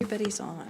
Everybody's on.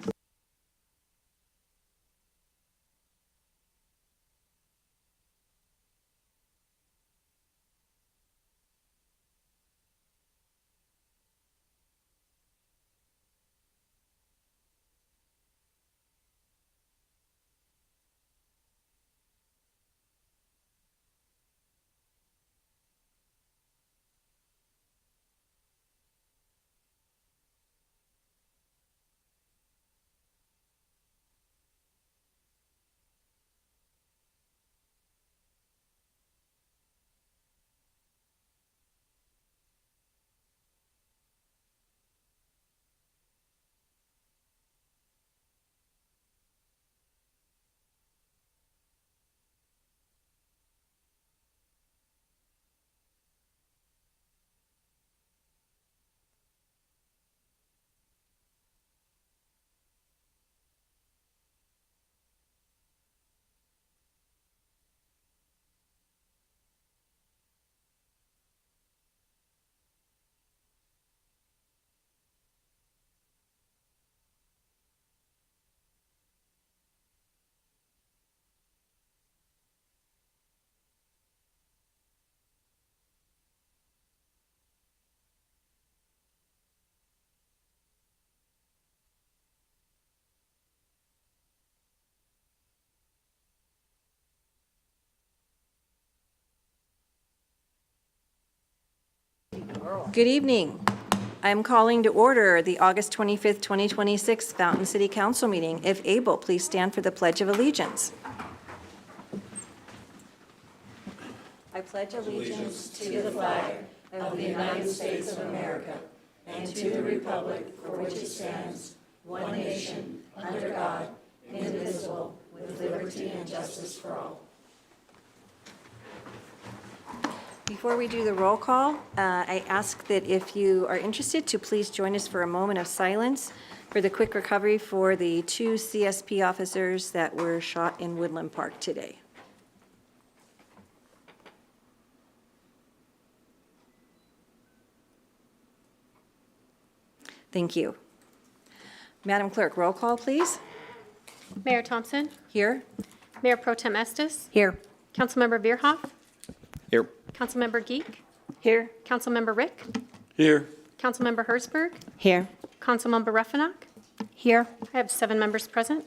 Good evening. I'm calling to order the August 25th, 2026 Fountain City Council meeting. If able, please stand for the Pledge of Allegiance. I pledge allegiance to the flag of the United States of America and to the republic for which it stands, one nation, under God, indivisible, with liberty and justice for all. Before we do the roll call, I ask that if you are interested to please join us for a moment of silence for the quick recovery for the 2 CSP officers that were shot in Woodland Park today. Thank you. Madam Clerk, roll call, please. Mayor Thompson. Here. Mayor Pro Tem Estes. Here. Councilmember Veerhoff. Here. Councilmember Geek. Here. Councilmember Rick. Here. Councilmember Herzberg. Here. Councilmember Ruffinack. Here. I have 7 members present.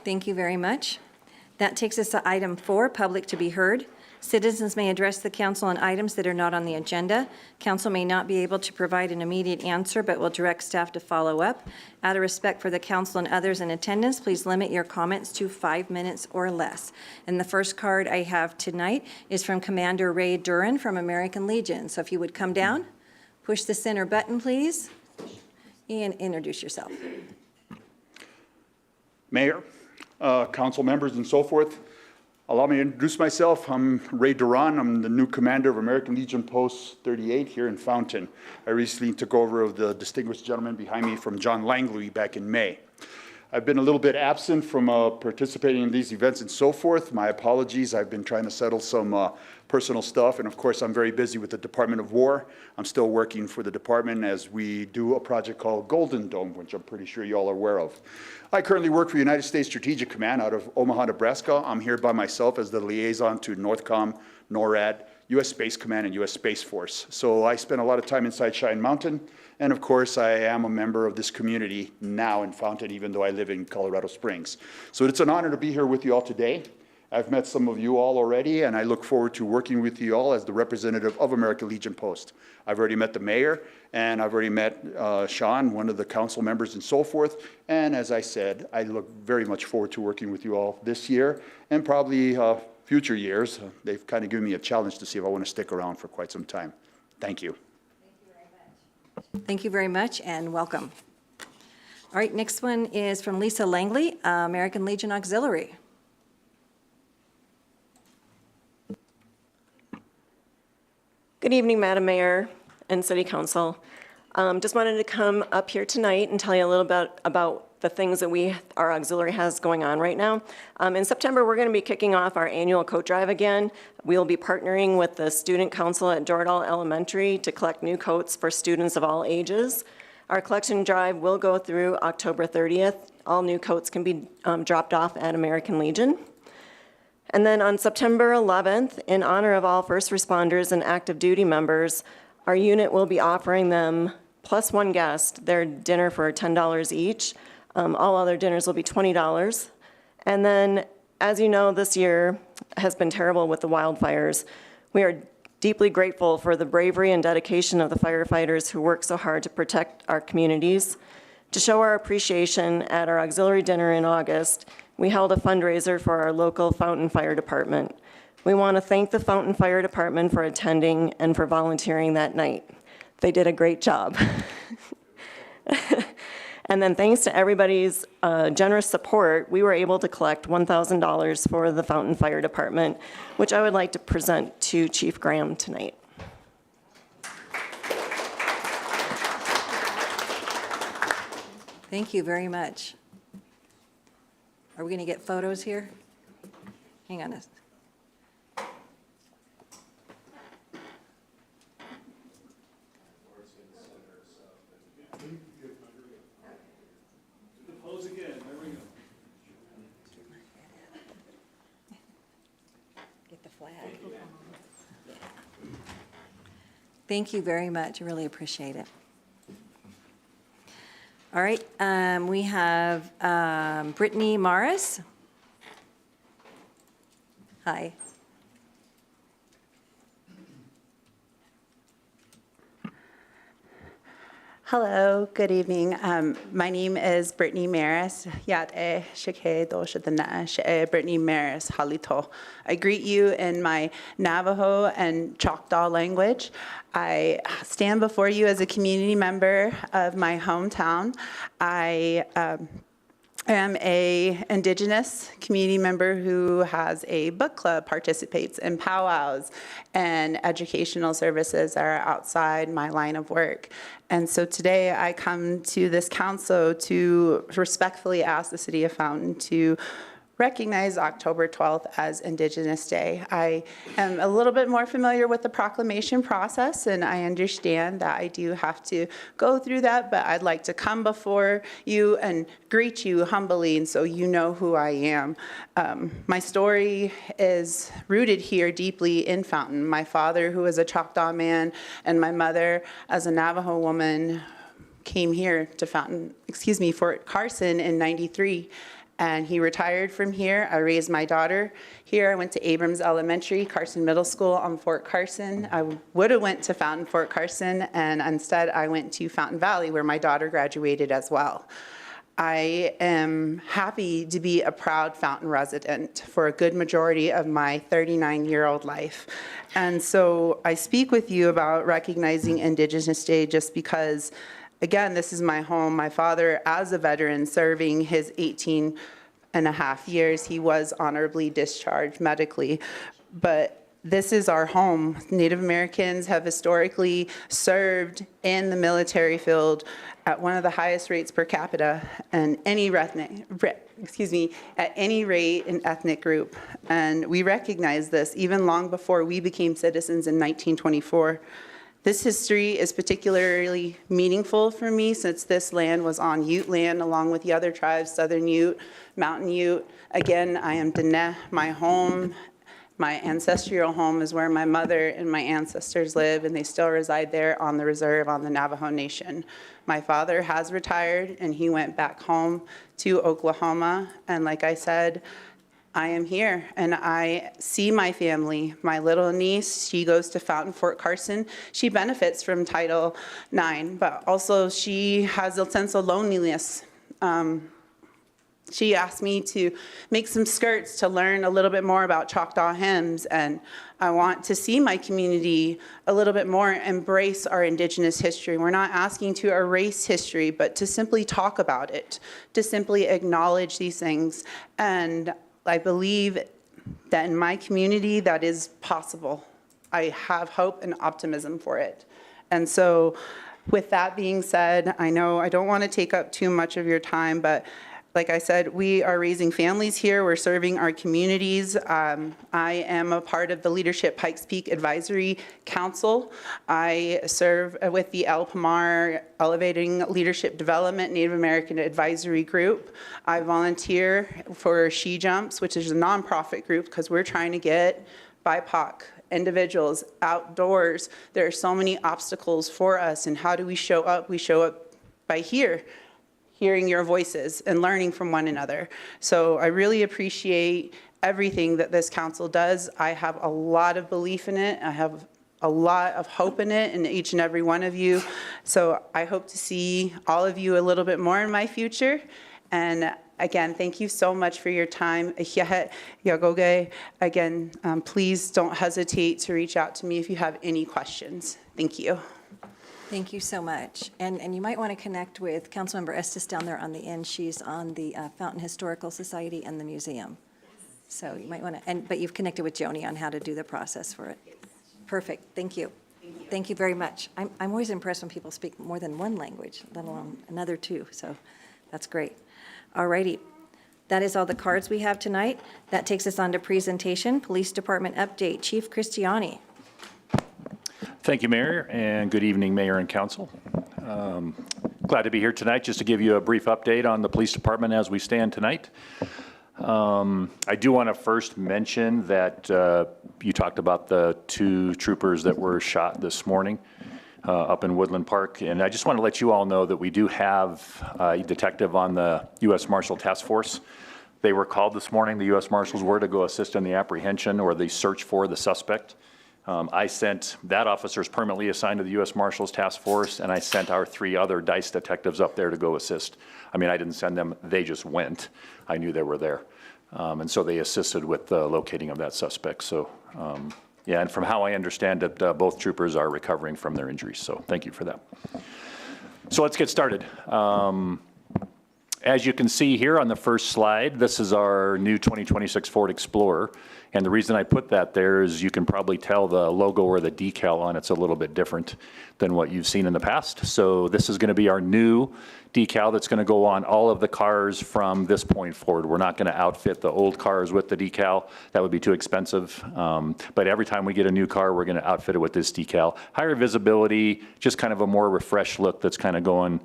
Thank you very much. That takes us to item 4, public to be heard. Citizens may address the council on items that are not on the agenda. Council may not be able to provide an immediate answer, but will direct staff to follow up. Out of respect for the council and others in attendance, please limit your comments to 5 minutes or less. And the first card I have tonight is from Commander Ray Duran from American Legion. So if you would come down, push the center button, please, and introduce yourself. Mayor, council members and so forth, allow me to introduce myself. I'm Ray Duran. I'm the new commander of American Legion Post 38 here in Fountain. I recently took over of the distinguished gentleman behind me from John Langley back in May. I've been a little bit absent from participating in these events and so forth. My apologies. I've been trying to settle some personal stuff, and of course I'm very busy with the Department of War. I'm still working for the department as we do a project called Golden Dome, which I'm pretty sure you all are aware of. I currently work for United States Strategic Command out of Omaha, Nebraska. I'm here by myself as the liaison to NORTHCOM, NORAD, U.S. Space Command, and U.S. Space Force. So I spend a lot of time inside Cheyenne Mountain, and of course I am a member of this community now in Fountain, even though I live in Colorado Springs. So it's an honor to be here with you all today. I've met some of you all already, and I look forward to working with you all as the representative of American Legion Post. I've already met the mayor, and I've already met Sean, one of the council members and so forth. And as I said, I look very much forward to working with you all this year and probably future years. They've kind of given me a challenge to see if I want to stick around for quite some time. Thank you. Thank you very much, and welcome. All right, next one is from Lisa Langley, American Legion Auxiliary. Good evening, Madam Mayor and City Council. Just wanted to come up here tonight and tell you a little bit about the things that our auxiliary has going on right now. In September, we're going to be kicking off our annual coat drive again. We'll be partnering with the Student Council at Jordan Elementary to collect new coats for students of all ages. Our collection drive will go through October 30th. All new coats can be dropped off at American Legion. And then on September 11th, in honor of all first responders and active duty members, our unit will be offering them, plus one guest, their dinner for $10 each. All other dinners will be $20. And then, as you know, this year has been terrible with the wildfires. We are deeply grateful for the bravery and dedication of the firefighters who work so hard to protect our communities. To show our appreciation, at our auxiliary dinner in August, we held a fundraiser for our local Fountain Fire Department. We want to thank the Fountain Fire Department for attending and for volunteering that night. They did a great job. And then thanks to everybody's generous support, we were able to collect $1,000 for the Fountain Fire Department, which I would like to present to Chief Graham tonight. Thank you very much. Are we going to get photos here? Hang on a second. Pose again, there we go. Get the flag. Thank you very much. I really appreciate it. All right, we have Brittany Morris. Hi. Hello, good evening. My name is Brittany Maris. Brittany Maris Halito. I greet you in my Navajo and Choctaw language. I stand before you as a community member of my hometown. I am a Indigenous community member who has a book club, participates in powwows, and educational services are outside my line of work. And so today I come to this council to respectfully ask the City of Fountain to recognize October 12th as Indigenous Day. I am a little bit more familiar with the proclamation process, and I understand that I do have to go through that, but I'd like to come before you and greet you humbly, and so you know who I am. My story is rooted here deeply in Fountain. My father, who is a Choctaw man, and my mother, as a Navajo woman, came here to Fort Carson in '93. And he retired from here. I raised my daughter here. I went to Abrams Elementary, Carson Middle School on Fort Carson. I would have went to Fountain Fort Carson, and instead I went to Fountain Valley, where my daughter graduated as well. I am happy to be a proud Fountain resident for a good majority of my 39-year-old life. And so I speak with you about recognizing Indigenous Day just because, again, this is my home. My father, as a veteran serving his 18 and a half years, he was honorably discharged medically. But this is our home. Native Americans have historically served in the military field at one of the highest rates per capita at any rate in ethnic group. And we recognize this even long before we became citizens in 1924. This history is particularly meaningful for me since this land was on Ute land along with the other tribes, Southern Ute, Mountain Ute. Again, I am Diné. My home, my ancestral home is where my mother and my ancestors live, and they still reside there on the reserve on the Navajo Nation. My father has retired, and he went back home to Oklahoma. And like I said, I am here, and I see my family. My little niece, she goes to Fountain Fort Carson. She benefits from Title IX, but also she has a sense of loneliness. She asked me to make some skirts to learn a little bit more about Choctaw hymns, and I want to see my community a little bit more embrace our Indigenous history. We're not asking to erase history, but to simply talk about it, to simply acknowledge these things. And I believe that in my community that is possible. I have hope and optimism for it. And so with that being said, I know I don't want to take up too much of your time, but Like I said, we are raising families here. We're serving our communities. I am a part of the Leadership Pikes Peak Advisory Council. I serve with the El Pomar Elevating Leadership Development Native American Advisory Group. I volunteer for She Jumps, which is a nonprofit group because we're trying to get BIPOC individuals outdoors. There are so many obstacles for us, and how do we show up? We show up by hearing your voices and learning from one another. So I really appreciate everything that this council does. I have a lot of belief in it. I have a lot of hope in it, in each and every one of you. So I hope to see all of you a little bit more in my future. And again, thank you so much for your time. Again, please don't hesitate to reach out to me if you have any questions. Thank you. Thank you so much. And you might want to connect with Councilmember Estes down there on the end. She's on the Fountain Historical Society and the museum. So you might want to, but you've connected with Joni on how to do the process for it. Perfect. Thank you. Thank you very much. I'm always impressed when people speak more than one language, let alone another two. So that's great. All righty. That is all the cards we have tonight. That takes us on to presentation. Police Department update. Chief Christiani. Thank you, Mayor, and good evening, Mayor and Council. Glad to be here tonight just to give you a brief update on the police department as we stand tonight. I do want to first mention that you talked about the 2 troopers that were shot this morning up in Woodland Park, and I just want to let you all know that we do have a detective on the U.S. Marshal Task Force. They were called this morning. The U.S. Marshals were to go assist in the apprehension or the search for the suspect. I sent that officer's permanently assigned to the U.S. Marshals Task Force, and I sent our 3 other DICE detectives up there to go assist. I mean, I didn't send them, they just went. I knew they were there. And so they assisted with the locating of that suspect. So, yeah, and from how I understand it, both troopers are recovering from their injuries. So thank you for that. So let's get started. As you can see here on the first slide, this is our new 2026 Ford Explorer. And the reason I put that there is you can probably tell the logo or the decal on it's a little bit different than what you've seen in the past. So this is going to be our new decal that's going to go on all of the cars from this point forward. We're not going to outfit the old cars with the decal. That would be too expensive. But every time we get a new car, we're going to outfit it with this decal. Higher visibility, just kind of a more refreshed look that's kind of going,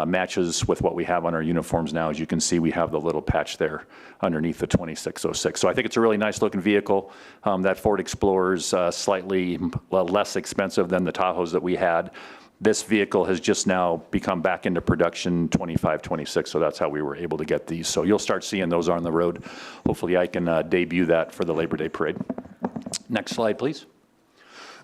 matches with what we have on our uniforms now. As you can see, we have the little patch there underneath the 2606. So I think it's a really nice looking vehicle. That Ford Explorer is slightly less expensive than the Tahoes that we had. This vehicle has just now become back into production 25, 26, so that's how we were able to get these. So you'll start seeing those on the road. Hopefully I can debut that for the Labor Day Parade. Next slide, please.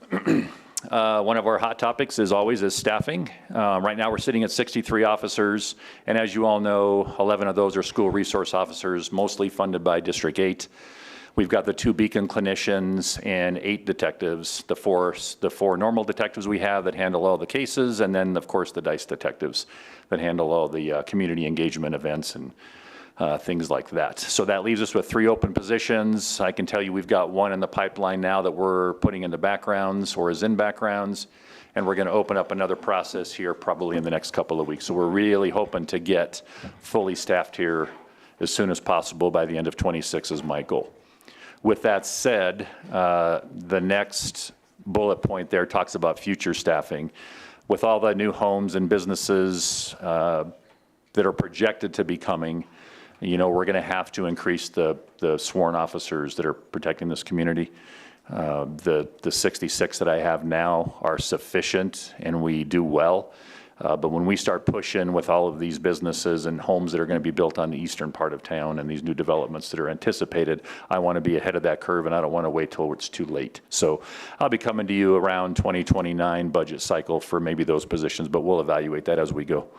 One of our hot topics, as always, is staffing. Right now we're sitting at 63 officers, and as you all know, 11 of those are school resource officers, mostly funded by District 8. We've got the 2 Beacon clinicians and 8 detectives, the four normal detectives we have that handle all the cases, and then, of course, the DICE detectives that handle all the community engagement events and things like that. So that leaves us with 3 open positions. I can tell you we've got 1 in the pipeline now that we're putting in the backgrounds or is in backgrounds, and we're going to open up another process here probably in the next couple of weeks. So we're really hoping to get fully staffed here as soon as possible by the end of 26 is my goal. With that said, the next bullet point there talks about future staffing. With all the new homes and businesses that are projected to be coming, you know, we're going to have to increase the sworn officers that are protecting this community. The 66 that I have now are sufficient, and we do well. But when we start pushing with all of these businesses and homes that are going to be built on the eastern part of town and these new developments that are anticipated, I want to be ahead of that curve, and I don't want to wait till it's too late. So I'll be coming to you around 2029 budget cycle for maybe those positions, but we'll evaluate that as we go.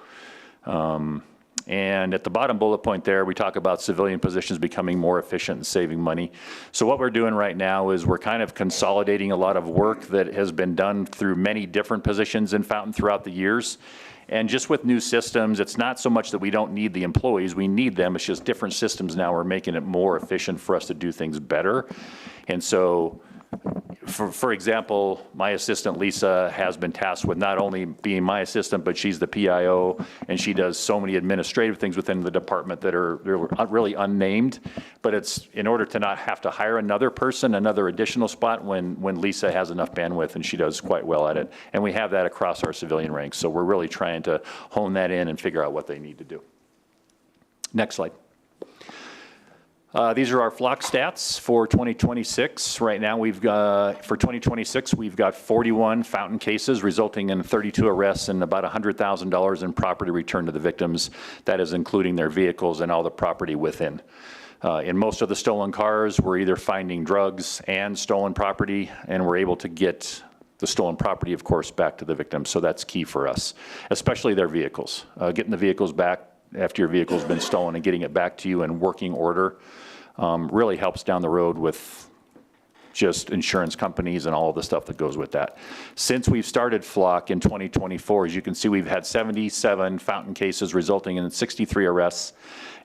And at the bottom bullet point there, we talk about civilian positions becoming more efficient and saving money. So what we're doing right now is we're kind of consolidating a lot of work that has been done through many different positions in Fountain throughout the years. And just with new systems, it's not so much that we don't need the employees, we need them. It's just different systems now are making it more efficient for us to do things better. And so For example, my assistant Lisa has been tasked with not only being my assistant, but she's the PIO, and she does so many administrative things within the department that are really unnamed. But it's in order to not have to hire another person, another additional spot when Lisa has enough bandwidth, and she does quite well at it. And we have that across our civilian ranks. So we're really trying to hone that in and figure out what they need to do. Next slide. These are our flock stats for 2026. Right now, for 2026, we've got 41 fountain cases resulting in 32 arrests and about $100,000 in property returned to the victims. That is including their vehicles and all the property within. In most of the stolen cars, we're either finding drugs and stolen property, and we're able to get the stolen property, of course, back to the victims. So that's key for us, especially their vehicles. Getting the vehicles back after your vehicle's been stolen and getting it back to you in working order really helps down the road with just insurance companies and all of the stuff that goes with that. Since we've started Flock in 2024, as you can see, we've had 77 fountain cases resulting in 63 arrests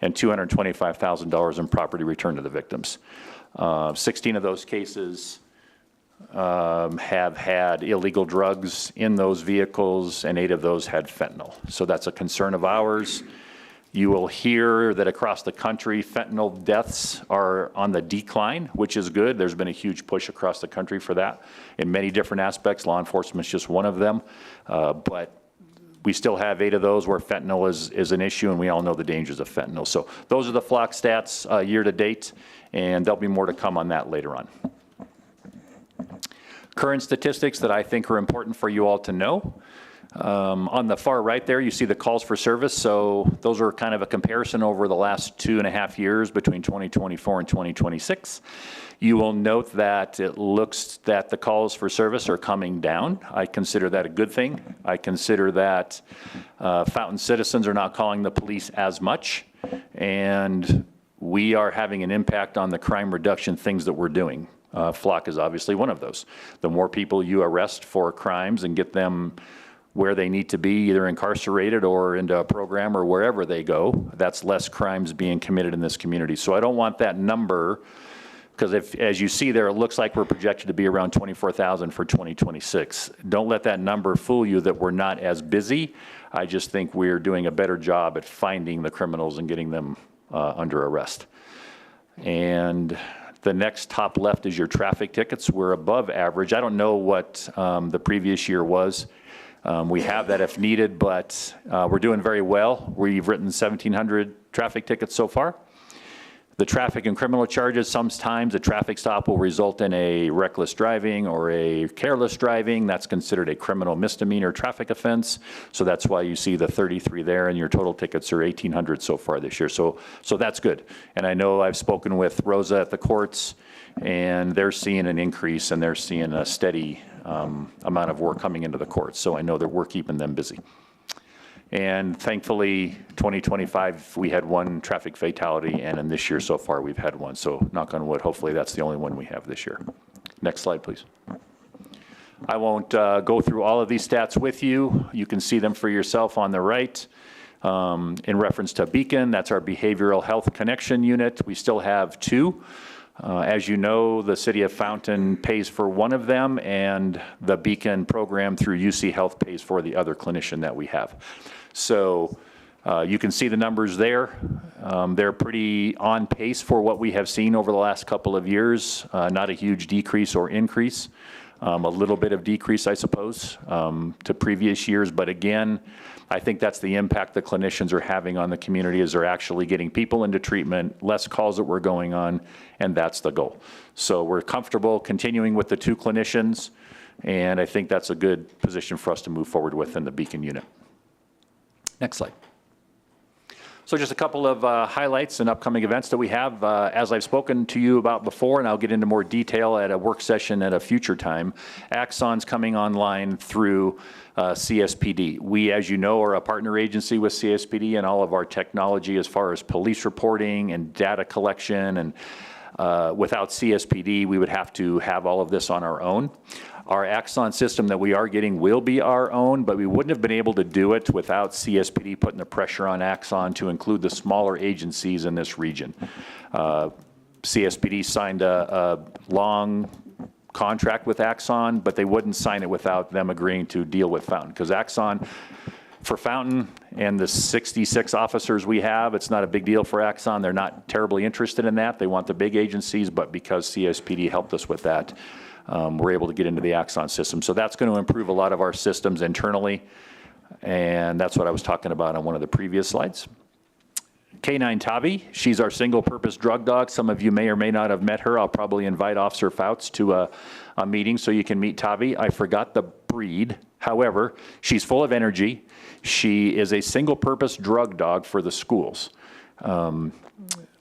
and $225,000 in property returned to the victims. 16 of those cases have had illegal drugs in those vehicles, and 8 of those had fentanyl. So that's a concern of ours. You will hear that across the country, fentanyl deaths are on the decline, which is good. There's been a huge push across the country for that in many different aspects. Law enforcement is just one of them. But we still have 8 of those where fentanyl is an issue, and we all know the dangers of fentanyl. So those are the flock stats year to date, and there'll be more to come on that later on. Current statistics that I think are important for you all to know. On the far right there, you see the calls for service. So those are kind of a comparison over the last 2.5 years between 2024 and 2026. You will note that it looks that the calls for service are coming down. I consider that a good thing. I consider that Fountain citizens are not calling the police as much, and we are having an impact on the crime reduction things that we're doing. Flock is obviously one of those. The more people you arrest for crimes and get them where they need to be, either incarcerated or into a program or wherever they go, that's less crimes being committed in this community. So I don't want that number, because as you see there, it looks like we're projected to be around 24,000 for 2026. Don't let that number fool you that we're not as busy. I just think we're doing a better job at finding the criminals and getting them under arrest. And the next top left is your traffic tickets. We're above average. I don't know what the previous year was. We have that if needed, but we're doing very well. We've written 1,700 traffic tickets so far. The traffic and criminal charges, sometimes a traffic stop will result in a reckless driving or a careless driving. That's considered a criminal misdemeanor traffic offense. So that's why you see the 33 there, and your total tickets are 1,800 so far this year. So that's good. And I know I've spoken with Rosa at the courts, and they're seeing an increase, and they're seeing a steady amount of work coming into the courts. So I know that we're keeping them busy. And thankfully, 2025, we had 1 traffic fatality, and in this year so far, we've had 1. So knock on wood, hopefully that's the only one we have this year. Next slide, please. I won't go through all of these stats with you. You can see them for yourself on the right. In reference to Beacon, that's our behavioral health connection unit. We still have 2. As you know, the city of Fountain pays for one of them, and the Beacon program through UC Health pays for the other clinician that we have. So you can see the numbers there. They're pretty on pace for what we have seen over the last couple of years. Not a huge decrease or increase. A little bit of decrease, I suppose, to previous years. But again, I think that's the impact the clinicians are having on the community, is they're actually getting people into treatment, less calls that were going on, and that's the goal. So we're comfortable continuing with the 2 clinicians, and I think that's a good position for us to move forward with in the Beacon unit. Next slide. So just a couple of highlights and upcoming events that we have. As I've spoken to you about before, and I'll get into more detail at a work session at a future time, Axon's coming online through CSPD. We, as you know, are a partner agency with CSPD, and all of our technology as far as police reporting and data collection, and without CSPD, we would have to have all of this on our own. Our Axon system that we are getting will be our own, but we wouldn't have been able to do it without CSPD putting the pressure on Axon to include the smaller agencies in this region. CSPD signed a long contract with Axon, but they wouldn't sign it without them agreeing to deal with Fountain. Because Axon, for Fountain and the 66 officers we have, it's not a big deal for Axon. They're not terribly interested in that. They want the big agencies, but because CSPD helped us with that, we're able to get into the Axon system. So that's going to improve a lot of our systems internally, and that's what I was talking about on one of the previous slides. K9 Tavi, she's our single-purpose drug dog. Some of you may or may not have met her. I'll probably invite Officer Fouts to a meeting so you can meet Tavi. I forgot the breed. However, she's full of energy. She is a single-purpose drug dog for the schools.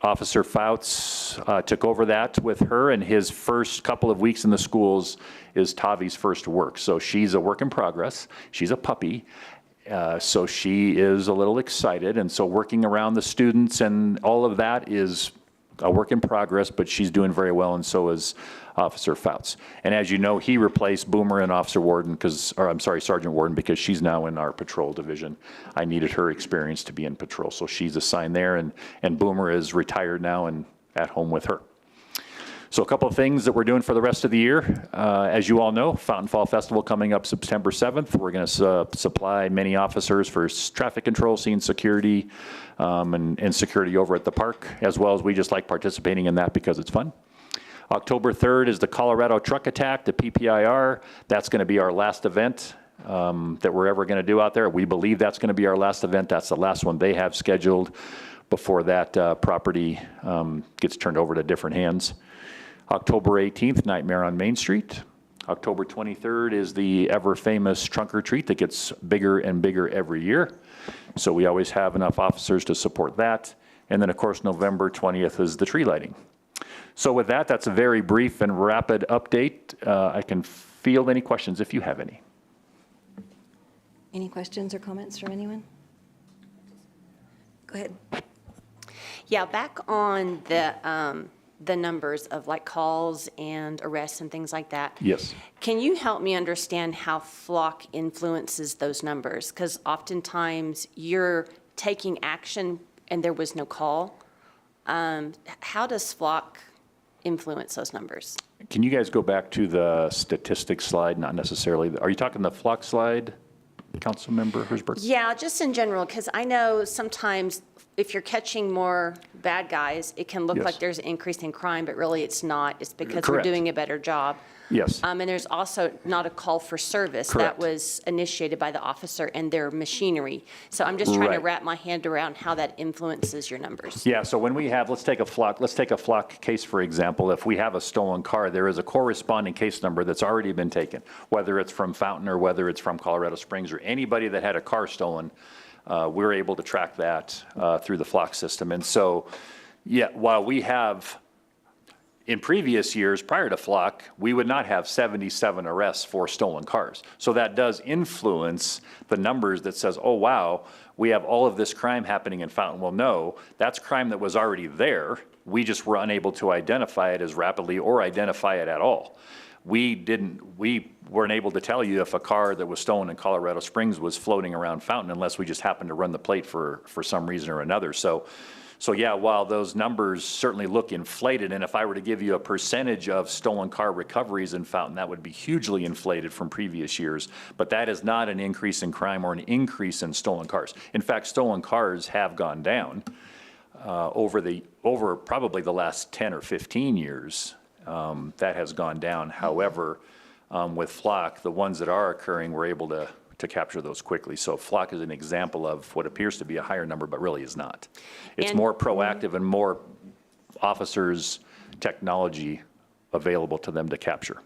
Officer Fouts took over that with her, and his first couple of weeks in the schools is Tavi's first work. So she's a work in progress. She's a puppy. So she is a little excited, and so working around the students and all of that is a work in progress, but she's doing very well, and so is Officer Fouts. And as you know, he replaced Boomer and Officer Warden, Sergeant Warden, because she's now in our patrol division. I needed her experience to be in patrol, so she's assigned there, and Boomer is retired now and at home with her. So a couple of things that we're doing for the rest of the year. As you all know, Fountain Fall Festival coming up September 7th. We're going to supply many officers for traffic control, scene security, and security over at the park, as well as we just like participating in that because it's fun. October 3rd is the Colorado Truck Attack, the PPIR. That's going to be our last event that we're ever going to do out there. We believe that's going to be our last event. That's the last one they have scheduled before that property gets turned over to different hands. October 18th, Nightmare on Main Street. October 23rd is the ever-famous Trunk or Treat that gets bigger and bigger every year. So we always have enough officers to support that. And then, of course, November 20th is the tree lighting. So with that, that's a very brief and rapid update. I can field any questions if you have any. Any questions or comments from anyone? Go ahead. Yeah, back on the numbers of like calls and arrests and things like that. Yes. Can you help me understand how flock influences those numbers? Because oftentimes you're taking action and there was no call. How does flock influence those numbers? Can you guys go back to the statistics slide? Not necessarily. Are you talking the flock slide, Councilmember Hersberg? Yeah, just in general, because I know sometimes if you're catching more bad guys, it can look Yes. like there's an increase in crime, but really it's not. It's because Correct. we're doing a better job. Yes. And there's also not a call for service. Correct. That was initiated by the officer and their machinery. So I'm just trying to Right. wrap my hand around how that influences your numbers. Yeah, so when we have, let's take a flock case, for example. If we have a stolen car, there is a corresponding case number that's already been taken, whether it's from Fountain or whether it's from Colorado Springs or anybody that had a car stolen. We're able to track that through the flock system. And so, yeah, while we have, in previous years prior to flock, we would not have 77 arrests for stolen cars. So that does influence the numbers that says, oh, wow, we have all of this crime happening in Fountain. Well, no, that's crime that was already there. We just were unable to identify it as rapidly or identify it at all. We weren't able to tell you if a car that was stolen in Colorado Springs was floating around Fountain unless we just happened to run the plate for some reason or another. So yeah, while those numbers certainly look inflated, and if I were to give you a percentage of stolen car recoveries in Fountain, that would be hugely inflated from previous years. But that is not an increase in crime or an increase in stolen cars. In fact, stolen cars have gone down over probably the last 10 or 15 years. That has gone down. However, with flock, the ones that are occurring, we're able to capture those quickly. So flock is an example of what appears to be a higher number, but really is not. It's And- more proactive and more officers' technology available to them to capture.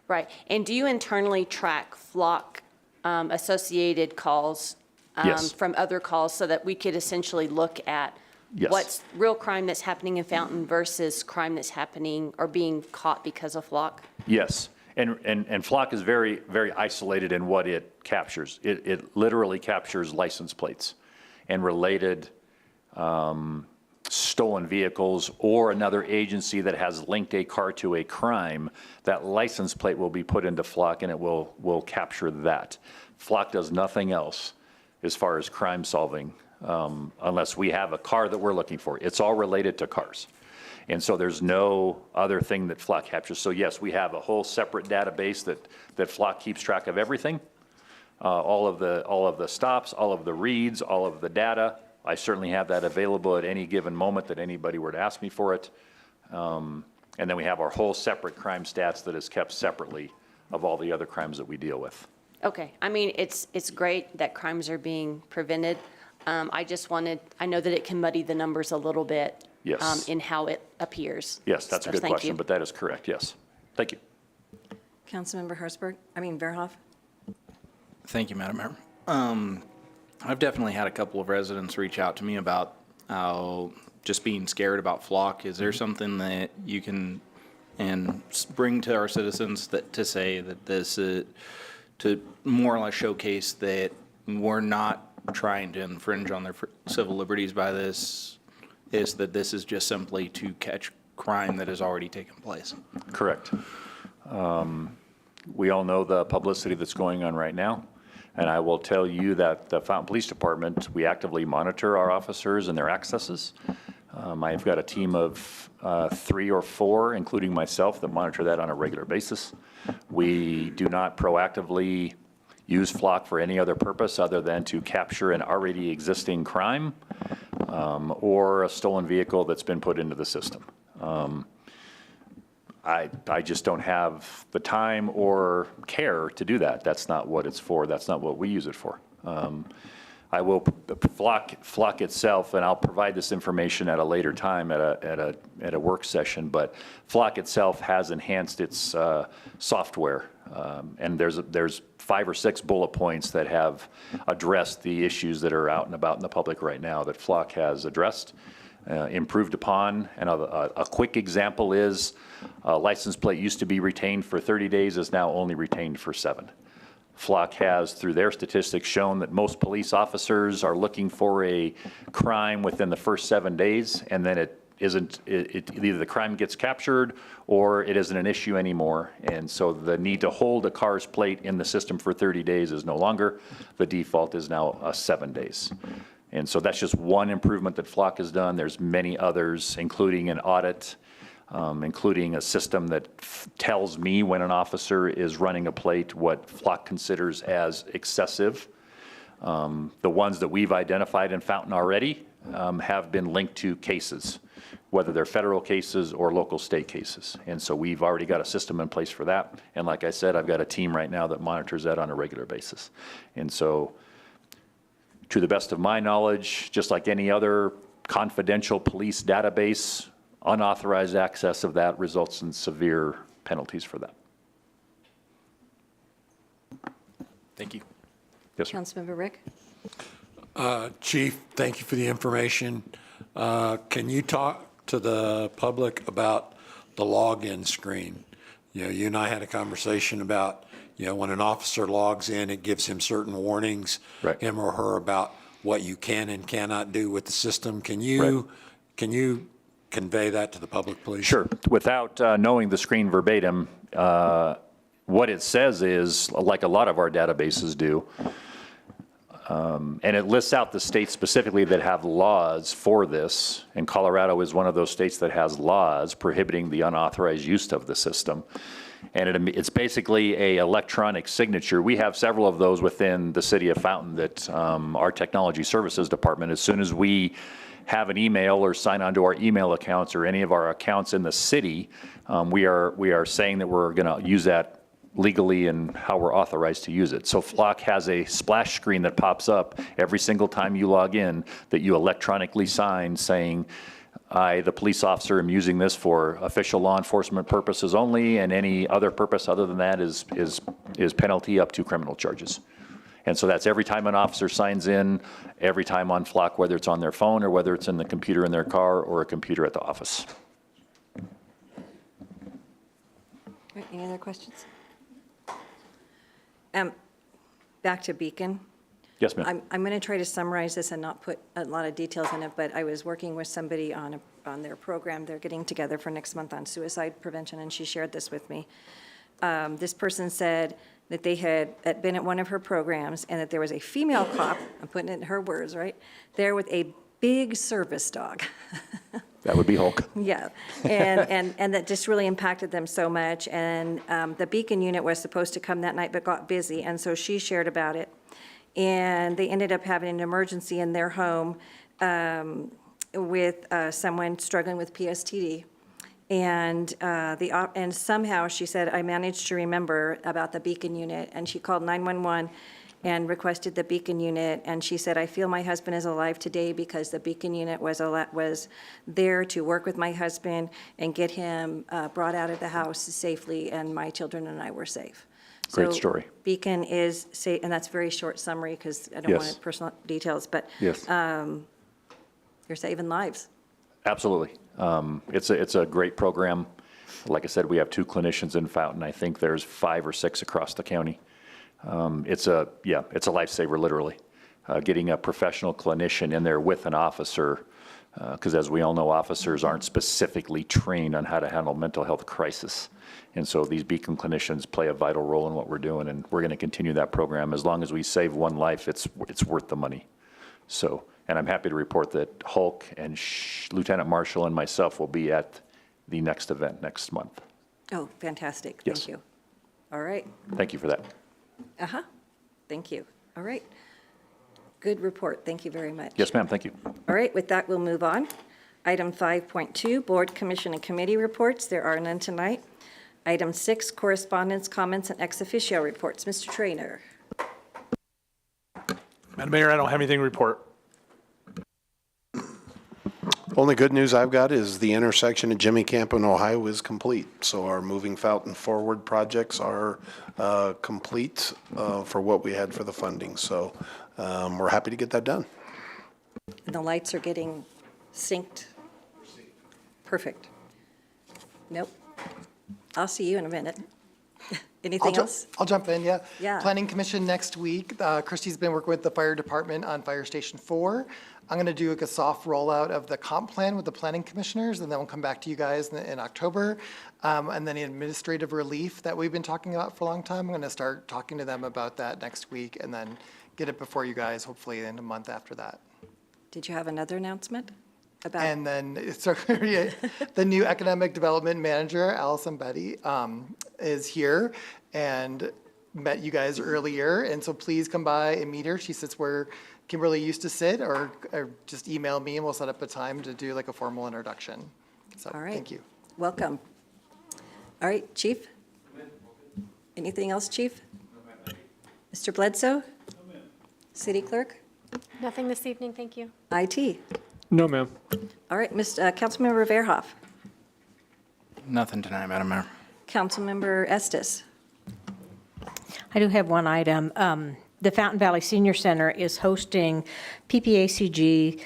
Right. And do you internally track flock associated calls Yes. from other calls so that we could essentially look at Yes. what's real crime that's happening in Fountain versus crime that's happening or being caught because of flock? Yes, and flock is very, very isolated in what it captures. It literally captures license plates and related stolen vehicles or another agency that has linked a car to a crime. That license plate will be put into flock and it will capture that. Flock does nothing else as far as crime solving unless we have a car that we're looking for. It's all related to cars. And so there's no other thing that Flock captures. So yes, we have a whole separate database that Flock keeps track of everything. All of the stops, all of the reads, all of the data. I certainly have that available at any given moment that anybody were to ask me for it. And then we have our whole separate crime stats that is kept separately of all the other crimes that we deal with. Okay, I mean, it's great that crimes are being prevented. I know that it can muddy the numbers a little bit. Yes. In how it appears. Yes, that's a So good thank question, you. but that is correct, yes. Thank you. Councilmember Verhoff? Thank you, Madam Mayor. I've definitely had a couple of residents reach out to me about how just being scared about Flock. Is there something that you can bring to our citizens to say that this to more or less showcase that we're not trying to infringe on their civil liberties by this? Is that this is just simply to catch crime that has already taken place? Correct. We all know the publicity that's going on right now. And I will tell you that the Fountain Police Department, we actively monitor our officers and their accesses. I've got a team of 3 or 4, including myself, that monitor that on a regular basis. We do not proactively use Flock for any other purpose other than to capture an already existing crime or a stolen vehicle that's been put into the system. I just don't have the time or care to do that. That's not what it's for. That's not what we use it for. I will, Flock itself, and I'll provide this information at a later time at a work session, but Flock itself has enhanced its software. And there's 5 or 6 bullet points that have addressed the issues that are out and about in the public right now that Flock has addressed, improved upon. And a quick example is a license plate used to be retained for 30 days, is now only retained for 7. Flock has, through their statistics, shown that most police officers are looking for a crime within the first 7 days, and then either the crime gets captured or it isn't an issue anymore. And so the need to hold a car's plate in the system for 30 days is no longer. The default is now 7 days. And so that's just one improvement that Flock has done. There's many others, including an audit, including a system that tells me when an officer is running a plate what Flock considers as excessive. The ones that we've identified in Fountain already have been linked to cases, whether they're federal cases or local state cases. And so we've already got a system in place for that. And like I said, I've got a team right now that monitors that on a regular basis. And so to the best of my knowledge, just like any other confidential police database, unauthorized access of that results in severe penalties for that. Thank you. Yes, sir. Councilmember Rick? Chief, thank you for the information. Can you talk to the public about the login screen? You and I had a conversation about, when an officer logs in, it gives him certain warnings, Right. him or her, about what you can and cannot do with the system. Can you convey that to the public, please? Sure. Without knowing the screen verbatim, what it says is, like a lot of our databases do, and it lists out the states specifically that have laws for this, and Colorado is one of those states that has laws prohibiting the unauthorized use of the system. And it's basically a electronic signature. We have several of those within the city of Fountain that our technology services department, as soon as we have an email or sign onto our email accounts or any of our accounts in the city, we are saying that we're going to use that legally and how we're authorized to use it. So Flock has a splash screen that pops up every single time you log in that you electronically sign saying, I, the police officer, am using this for official law enforcement purposes only, and any other purpose other than that is penalty up to criminal charges. And so that's every time an officer signs in, every time on Flock, whether it's on their phone or whether it's in the computer in their car or a computer at the office. Right, any other questions? Back to Beacon. Yes, ma'am. I'm going to try to summarize this and not put a lot of details in it, but I was working with somebody on their program. They're getting together for next month on suicide prevention, and she shared this with me. This person said that they had been at one of her programs and that there was a female cop, I'm putting it in her words, right, there with a big service dog. That would be Hulk. Yeah, and that just really impacted them so much. And the Beacon unit was supposed to come that night, but got busy, and so she shared about it. And they ended up having an emergency in their home with someone struggling with PSTD. And and somehow she said, I managed to remember about the Beacon unit, and she called 911 and requested the Beacon unit, and she said, I feel my husband is alive today because the Beacon unit was there to work with my husband and get him brought out of the house safely, and my children and I were safe. Great So story. Beacon is safe, and that's a very short summary because I don't Yes. want personal details, but Yes. you're saving lives. Absolutely. It's a great program. Like I said, we have 2 clinicians in Fountain. I think there's 5 or 6 across the county. It's a lifesaver, literally. Getting a professional clinician in there with an officer, because as we all know, officers aren't specifically trained on how to handle mental health crisis. And so these Beacon clinicians play a vital role in what we're doing, and we're going to continue that program. As long as we save one life, it's worth the money. So, and I'm happy to report that Hulk and Lieutenant Marshall and myself will be at the next event next month. Oh, fantastic. Yes. Thank you. All right. Thank you for that. Uh-huh. Thank you. All right. Good report. Thank you very much. Yes, ma'am, thank you. All right, with that, we'll move on. Item 5.2, Board, Commission, and Committee reports. There are none tonight. Item 6, Correspondence, Comments, and Ex officio reports. Mr. Traynor. Madam Mayor, I don't have anything to report. Only good news I've got is the intersection at Jimmy Camp in Ohio is complete. So our Moving Fountain Forward projects are complete for what we had for the funding. So we're happy to get that done. And the lights are getting synced? Perfect. Nope. I'll see you in a minute. Anything else? I'll jump in, yeah. Yeah. Planning Commission next week. Christie's been working with the fire department on Fire Station 4. I'm going to do like a soft rollout of the comp plan with the planning commissioners, and then we'll come back to you guys in October. And then the administrative relief that we've been talking about for a long time, I'm going to start talking to them about that next week, and then get it before you guys, hopefully in a month after that. Did you have another announcement about? And then, so, the new economic development manager, Allison Betty, is here and met you guys earlier. And so please come by and meet her. She sits where Kimberly used to sit, or just email me and we'll set up a time to do like a formal introduction. So, All right. thank you. Welcome. All right, Chief? Anything else, Chief? Mr. Bledsoe? City Clerk? Nothing this evening, thank you. IT? No, ma'am. All right, Councilmember Verhoff? Nothing tonight, Madam Mayor. Councilmember Estes? I do have one item. The Fountain Valley Senior Center is hosting PPACG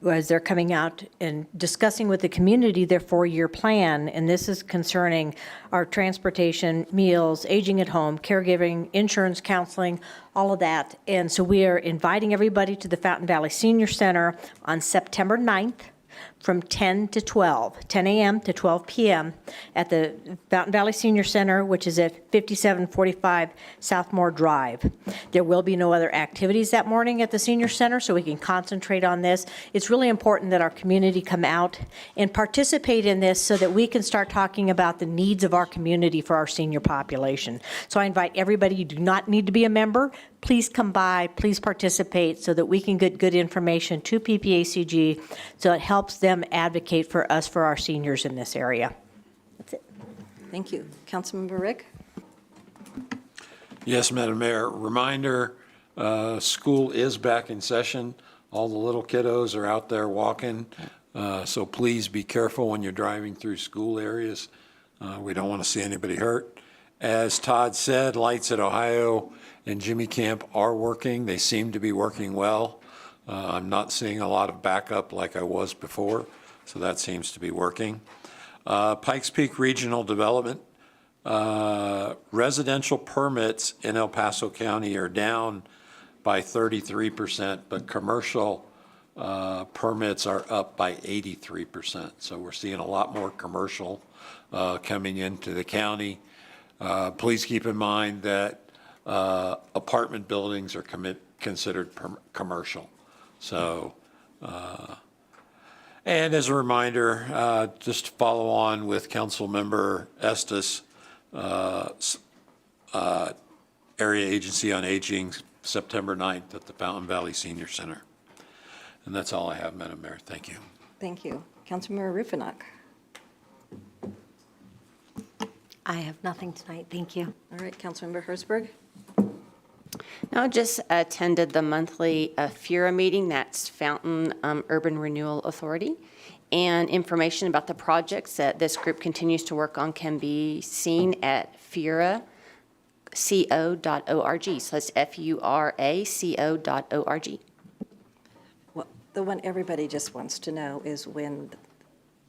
as they're coming out and discussing with the community their 4-year plan. And this is concerning our transportation, meals, aging at home, caregiving, insurance, counseling, all of that. And so we are inviting everybody to the Fountain Valley Senior Center on September 9th from 10 to 12, 10 a.m. to 12 p.m. at the Fountain Valley Senior Center, which is at 5745 Southmore Drive. There will be no other activities that morning at the Senior Center, so we can concentrate on this. It's really important that our community come out and participate in this so that we can start talking about the needs of our community for our senior population. So I invite everybody, you do not need to be a member. Please come by, please participate so that we can get good information to PPACG so it helps them advocate for us, for our seniors in this area. That's it. Thank you. Councilmember Rick? Yes, Madam Mayor. Reminder, school is back in session. All the little kiddos are out there walking. So please be careful when you're driving through school areas. We don't want to see anybody hurt. As Todd said, lights at Ohio and Jimmy Camp are working. They seem to be working well. I'm not seeing a lot of backup like I was before, so that seems to be working. Pikes Peak Regional Development. Residential permits in El Paso County are down by 33%, but commercial permits are up by 83%. So we're seeing a lot more commercial coming into the county. Please keep in mind that apartment buildings are considered commercial. So, And as a reminder, just to follow on with Councilmember Estes, Area Agency on Aging, September 9th at the Fountain Valley Senior Center. And that's all I have, Madam Mayor. Thank you. Thank you. Councilmember Ruffinack. I have nothing tonight, thank you. All right, Councilmember Hertzberg. No, just attended the monthly FURA meeting, that's Fountain Urban Renewal Authority. And information about the projects that this group continues to work on can be seen at furaco.org. So that's FURACO.org. Well, the one everybody just wants to know is when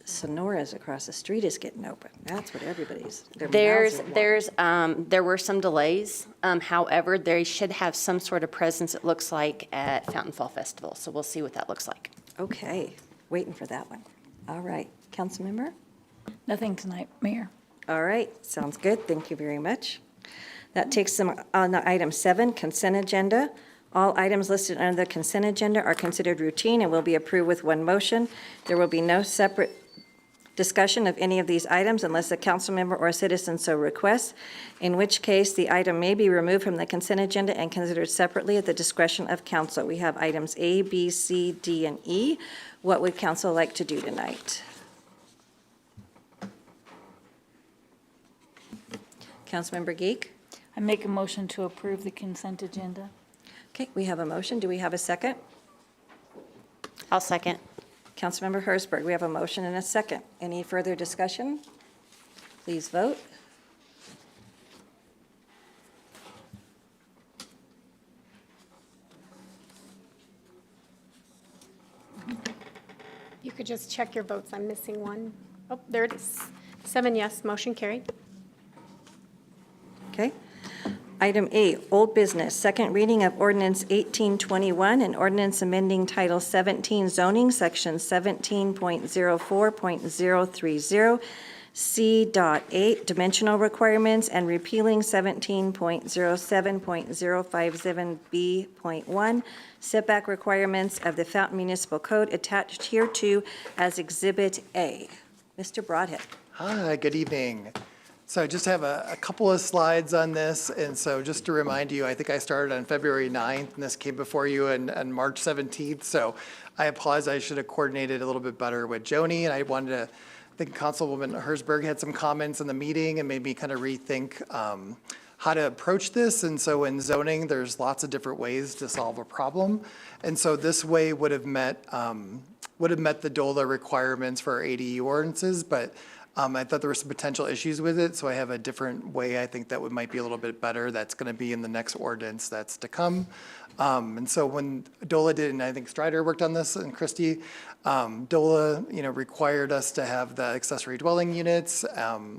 Sonora's across the street is getting open. That's what everybody's, their mouths are watering. There were some delays. However, they should have some sort of presence, it looks like, at Fountain Fall Festival. So we'll see what that looks like. Okay, waiting for that one. All right, Councilmember? Nothing tonight, Mayor. All right, sounds good. Thank you very much. That takes them on to item 7, consent agenda. All items listed under the consent agenda are considered routine and will be approved with one motion. There will be no separate discussion of any of these items unless a council member or a citizen so requests, in which case the item may be removed from the consent agenda and considered separately at the discretion of council. We have items A, B, C, D, and E. What would council like to do tonight? Councilmember Geek? I make a motion to approve the consent agenda. Okay, we have a motion. Do we have a second? I'll second. Councilmember Hertzberg, we have a motion and a second. Any further discussion? Please vote. You could just check your votes. I'm missing one. Oh, there it is. 7 yes, motion carried. Okay. Item A, old business, second reading of ordinance 1821, an ordinance amending Title 17 zoning, Section 17.04.030, C.8, dimensional requirements, and repealing 17.07.057B.1, setback requirements of the Fountain Municipal Code attached hereto as Exhibit A. Mr. Broadhead. Hi, good evening. So I just have a couple of slides on this, and so just to remind you, I think I started on February 9th, and this came before you on March 17th, so I apologize, I should have coordinated a little bit better with Joni, and I wanted to, I think Councilwoman Hertzberg had some comments in the meeting and made me kind of rethink how to approach this, and so in zoning, there's lots of different ways to solve a problem, and so this way would have met the DOLA requirements for our ADU ordinances, but I thought there were some potential issues with it, so I have a different way I think that might be a little bit better. That's going to be in the next ordinance that's to come. And so when DOLA did, and I think Strider worked on this, and Christie, DOLA, required us to have the accessory dwelling units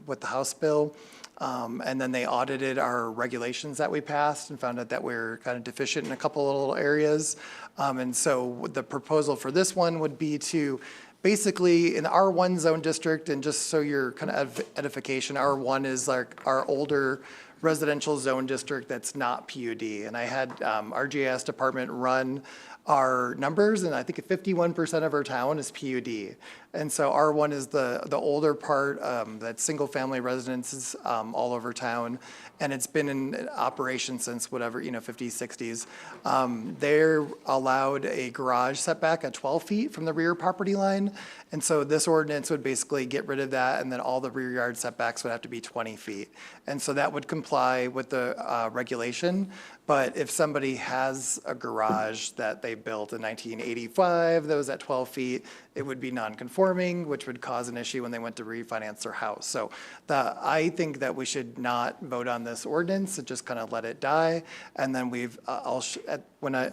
with the House bill. And then they audited our regulations that we passed and found out that we're kind of deficient in a couple of little areas. And so the proposal for this one would be to basically, in the R1 zone district, and just so you're kind of edification, R1 is like our older residential zone district that's not PUD. And I had our GIS department run our numbers, and I think 51% of our town is PUD. And so R1 is the older part, that's single-family residences all over town, and it's been in operation since whatever, 50s, 60s. They're allowed a garage setback at 12 feet from the rear property line, and so this ordinance would basically get rid of that, and then all the rear yard setbacks would have to be 20 feet. And so that would comply with the regulation, but if somebody has a garage that they built in 1985 that was at 12 feet, it would be non-conforming, which would cause an issue when they went to refinance their house. So I think that we should not vote on this ordinance and just kind of let it die. And then when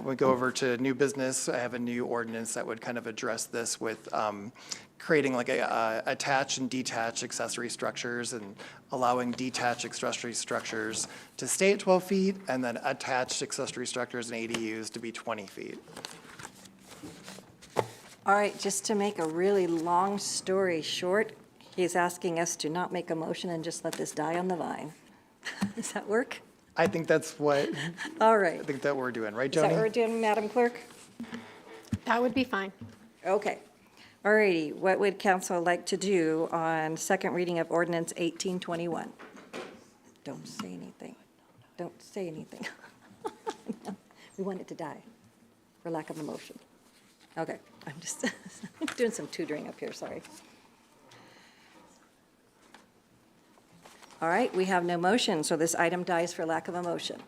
we go over to new business, I have a new ordinance that would kind of address this with creating like a attached and detached accessory structures and allowing detached accessory structures to stay at 12 feet and then attached accessory structures and ADUs to be 20 feet. All right, just to make a really long story short, he's asking us to not make a motion and just let this die on the vine. Does that work? I think that's what, All right. I think that we're doing, right, Is that what we're Joni? doing, Madam Clerk? That would be fine. Okay. All righty, what would council like to do on second reading of ordinance 1821? Don't say anything. Don't say anything. We want it to die, for lack of a motion. Okay, I'm just doing some tutoring up here, sorry. All right, we have no motion, so this item dies for lack of a motion.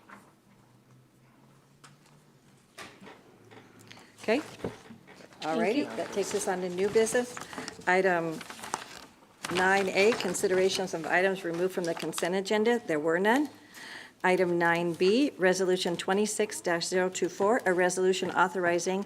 Okay? All righty, that takes us on to new business. Item 9A, considerations of items removed from the consent agenda. There were none. Item 9B, Resolution 26-024, a resolution authorizing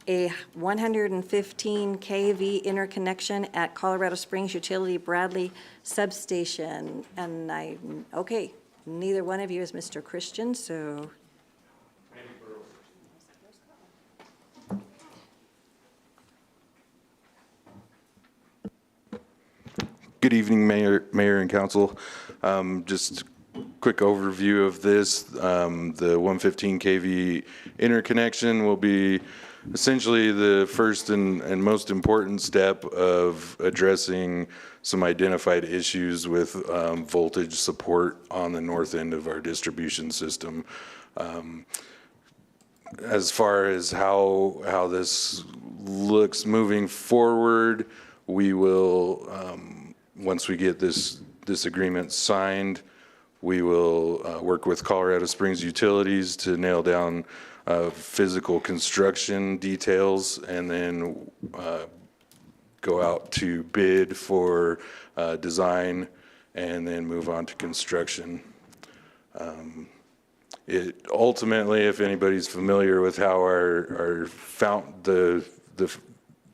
a 115 kV interconnection at Colorado Springs Utility Bradley Substation. And okay, neither one of you is Mr. Christian, so. Good evening, Mayor and Council. Just quick overview of this. The 115 kV interconnection will be essentially the first and most important step of addressing some identified issues with voltage support on the north end of our distribution system. As far as how this looks moving forward, we will, once we get this agreement signed, we will work with Colorado Springs Utilities to nail down physical construction details, and then go out to bid for design, and then move on to construction. It ultimately, if anybody's familiar with how our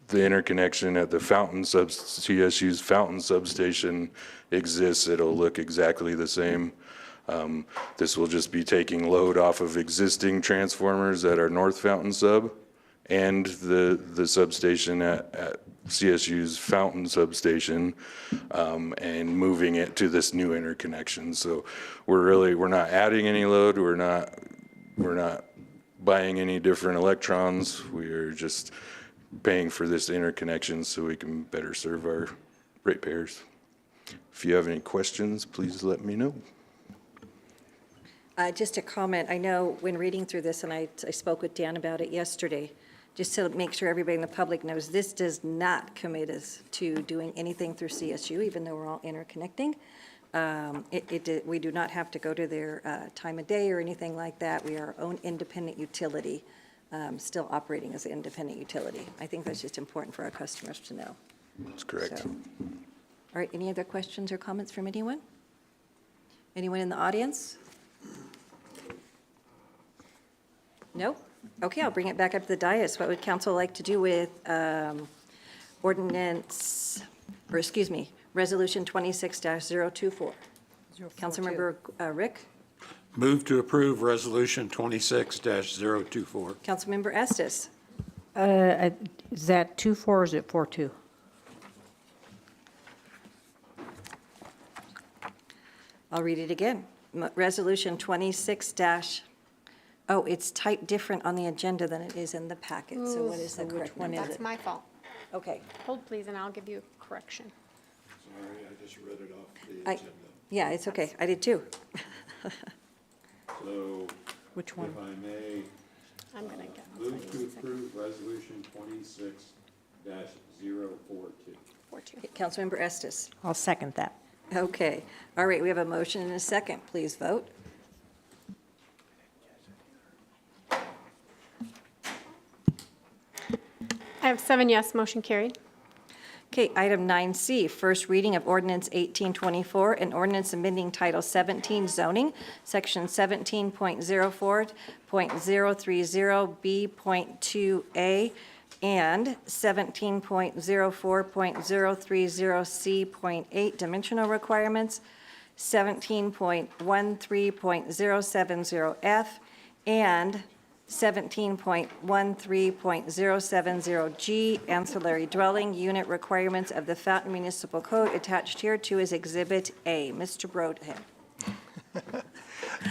the interconnection at the CSU's Fountain substation exists, it'll look exactly the same. This will just be taking load off of existing transformers at our North Fountain sub and the substation at CSU's Fountain substation, and moving it to this new interconnection. So we're not adding any load. We're not buying any different electrons. We're just paying for this interconnection so we can better serve our ratepayers. If you have any questions, please let me know. Just a comment, I know when reading through this, and I spoke with Dan about it yesterday, just to make sure everybody in the public knows, this does not commit us to doing anything through CSU, even though we're all interconnecting. We do not have to go to their time of day or anything like that. We are our own independent utility, still operating as an independent utility. I think that's just important for our customers to know. That's correct. So, all right, any other questions or comments from anyone? Anyone in the audience? No? Okay, I'll bring it back up to the dais. What would council like to do with Resolution 26-024? Councilmember Rick? Move to approve Resolution 26-024. Councilmember Estes? Is that 2-4 or is it 4-2? I'll read it again. Resolution 26- Oh, it's typed different on the agenda than it is in the packet, so what is the correct one? That's my fault. Okay. Hold, please, and I'll give you a correction. Sorry, I just read it off the I- agenda. Yeah, it's okay. I did too. So, Which one? if I may, I'm going to get. move to approve Resolution 26-042. 4-2. Councilmember Estes? I'll second that. Okay. All right, we have a motion and a second. Please vote. I have 7 yes, motion carried. Okay, item 9C, first reading of ordinance 1824, an ordinance amending Title 17 zoning, Section 17.04.030B.2A and 17.04.030C.8 dimensional requirements, 17.13.070F, and 17.13.070G ancillary dwelling unit requirements of the Fountain Municipal Code attached here to is Exhibit A. Mr. Broadhead.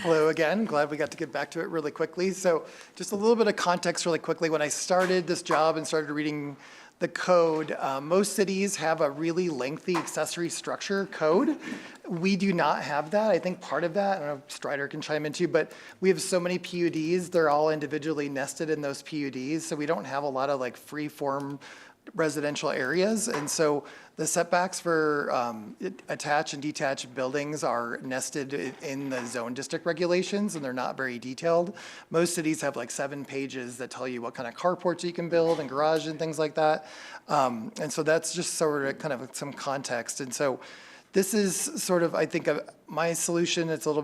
Hello again. Glad we got to get back to it really quickly. So just a little bit of context really quickly. When I started this job and started reading the code, most cities have a really lengthy accessory structure code. We do not have that. I think part of that, I don't know if Strider can chime in too, but we have so many PUDs, they're all individually nested in those PUDs, so we don't have a lot of like free-form residential areas. And so the setbacks for attached and detached buildings are nested in the zone district regulations, and they're not very detailed. Most cities have like 7 pages that tell you what kind of carports you can build and garage and things like that. And so that's just sort of kind of some context. And so this is sort of, I think, my solution. It's a little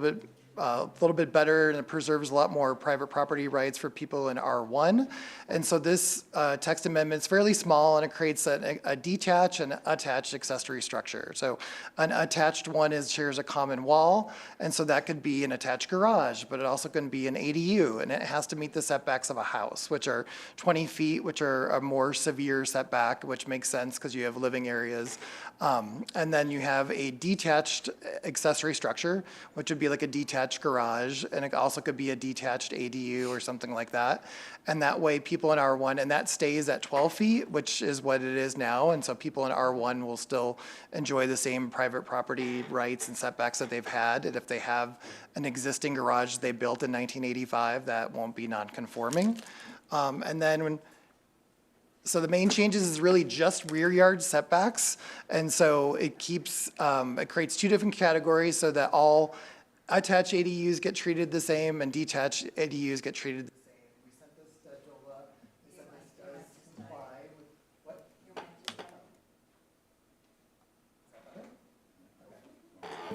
bit better, and it preserves a lot more private property rights for people in R1. And so this text amendment is fairly small, and it creates a detached and attached accessory structure. So an attached one shares a common wall, and so that could be an attached garage, but it also can be an ADU, and it has to meet the setbacks of a house, which are 20 feet, which are a more severe setback, which makes sense because you have living areas. And then you have a detached accessory structure, which would be like a detached garage, and it also could be a detached ADU or something like that. And that way people in R1, and that stays at 12 feet, which is what it is now. And so people in R1 will still enjoy the same private property rights and setbacks that they've had. And if they have an existing garage they built in 1985, that won't be non-conforming. And then so the main changes is really just rear yard setbacks. And so it creates 2 different categories so that all attached ADUs get treated the same and detached ADUs get treated the same. We sent this to DOLA. They said this does comply with what?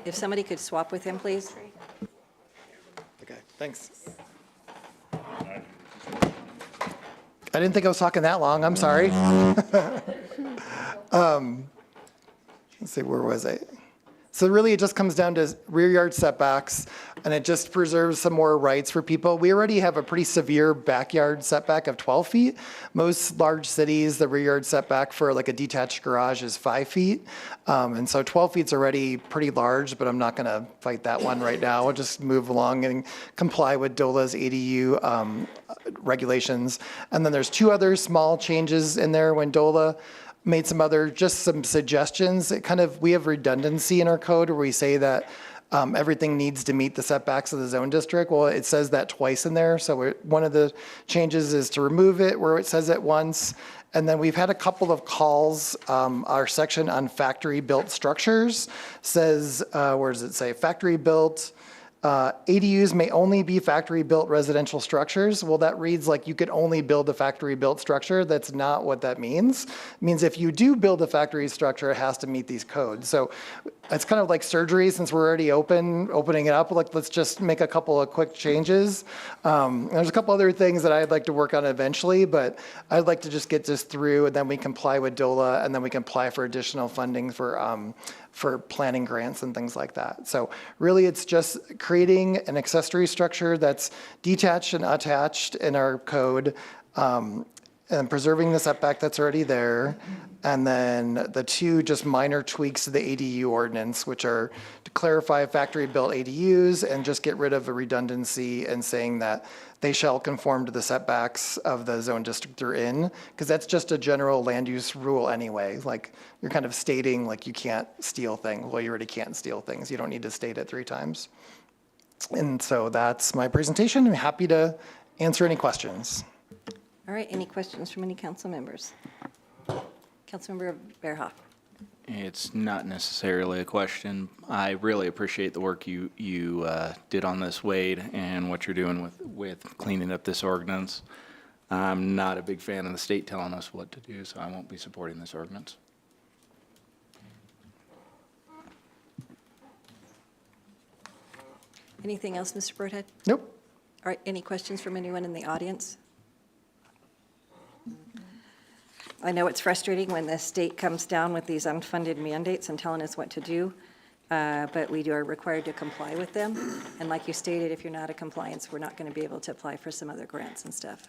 If somebody could swap with him, please. Okay, thanks. I didn't think I was talking that long. I'm sorry. Let's see, where was I? So really, it just comes down to rear yard setbacks, and it just preserves some more rights for people. We already have a pretty severe backyard setback of 12 feet. Most large cities, the rear yard setback for like a detached garage is 5 feet. And so 12 feet's already pretty large, but I'm not going to fight that one right now. We'll just move along and comply with DOLA's ADU regulations. And then there's 2 other small changes in there when DOLA made some suggestions. We have redundancy in our code where we say that everything needs to meet the setbacks of the zone district. Well, it says that twice in there. So one of the changes is to remove it where it says it once. And then we've had a couple of calls. Our section on factory built structures says, where does it say? Factory built. ADUs may only be factory-built residential structures. Well, that reads like you could only build a factory-built structure. That's not what that means. It means if you do build a factory structure, it has to meet these codes. So it's kind of like surgery, since we're already opening it up. Like, let's just make a couple of quick changes. There's a couple other things that I'd like to work on eventually, but I'd like to just get this through, and then we comply with DOLA, and then we can apply for additional funding for planning grants and things like that. So really, it's just creating an accessory structure that's detached and attached in our code, and preserving the setback that's already there. And then the 2 just minor tweaks to the ADU ordinance, which are to clarify factory-built ADUs and just get rid of the redundancy and saying that they shall conform to the setbacks of the zone district they're in, because that's just a general land use rule anyway. Like, you're kind of stating like you can't steal things. Well, you already can't steal things. You don't need to state it 3 times. And so that's my presentation. I'm happy to answer any questions. All right, any questions from any council members? Councilmember Bearhoff. It's not necessarily a question. I really appreciate the work you did on this, Wade, and what you're doing with cleaning up this ordinance. I'm not a big fan of the state telling us what to do, so I won't be supporting this ordinance. Anything else, Mr. Broadhead? Nope. All right, any questions from anyone in the audience? I know it's frustrating when the state comes down with these unfunded mandates and telling us what to do, but we are required to comply with them. And like you stated, if you're not in compliance, we're not going to be able to apply for some other grants and stuff.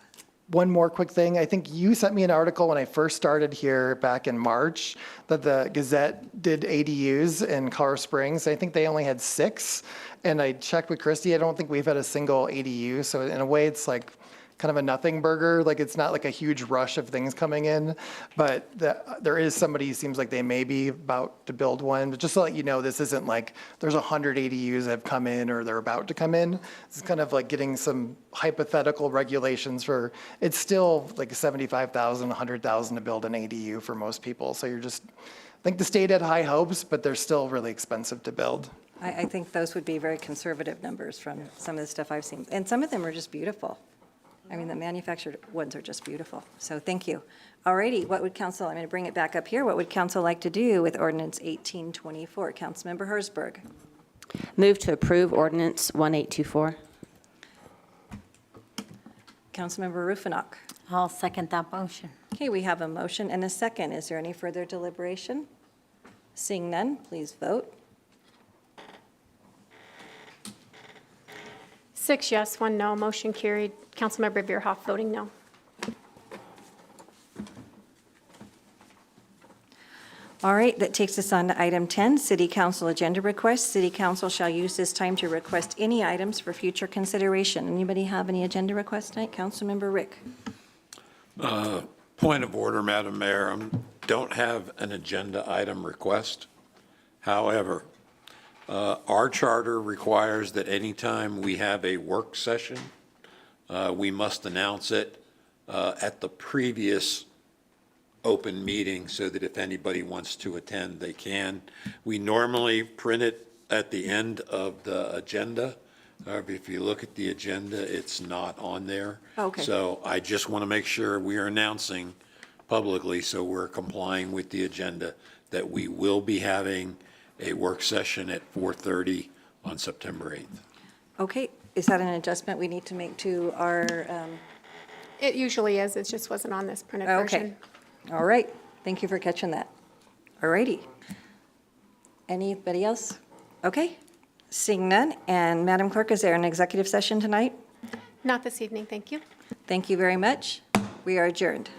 One more quick thing. I think you sent me an article when I first started here back in March that the Gazette did ADUs in Colorado Springs. I think they only had 6. And I checked with Christy. I don't think we've had a single ADU. So in a way, it's like kind of a nothing burger. Like, it's not like a huge rush of things coming in, but there is somebody who seems like they may be about to build one. But just to let you know, this isn't like there's 100 ADUs that have come in or they're about to come in. It's kind of like getting some hypothetical regulations for, it's still like 75,000, 100,000 to build an ADU for most people. So you're just, I think the state had high hopes, but they're still really expensive to build. I think those would be very conservative numbers from some of the stuff I've seen. And some of them are just beautiful. I mean, the manufactured ones are just beautiful. So thank you. All righty, what would council, I'm going to bring it back up here. What would council like to do with ordinance 1824? Councilmember Hersberg. Move to approve ordinance 1824. Councilmember Rufinock. I'll second that motion. Okay, we have a motion and a second. Is there any further deliberation? Seeing none, please vote. 6 yes, 1 no, motion carried. Councilmember Veerhoff voting no. All right, that takes us on to item 10, City Council Agenda Requests. City Council shall use this time to request any items for future consideration. Anybody have any agenda requests tonight? Councilmember Rick. Point of order, Madam Mayor. Don't have an agenda item request. However, our charter requires that anytime we have a work session, we must announce it at the previous open meeting so that if anybody wants to attend, they can. We normally print it at the end of the agenda. However, if you look at the agenda, it's not on there. Okay. So I just want to make sure we are announcing publicly, so we're complying with the agenda, that we will be having a work session at 4:30 on September 8th. Okay, is that an adjustment we need to make to our, It usually is, it just wasn't on this printed okay. version. All right, thank you for catching that. All righty. Anybody else? Okay, seeing none. And Madam Clerk, is there an executive session tonight? Not this evening, thank you. Thank you very much. We are adjourned.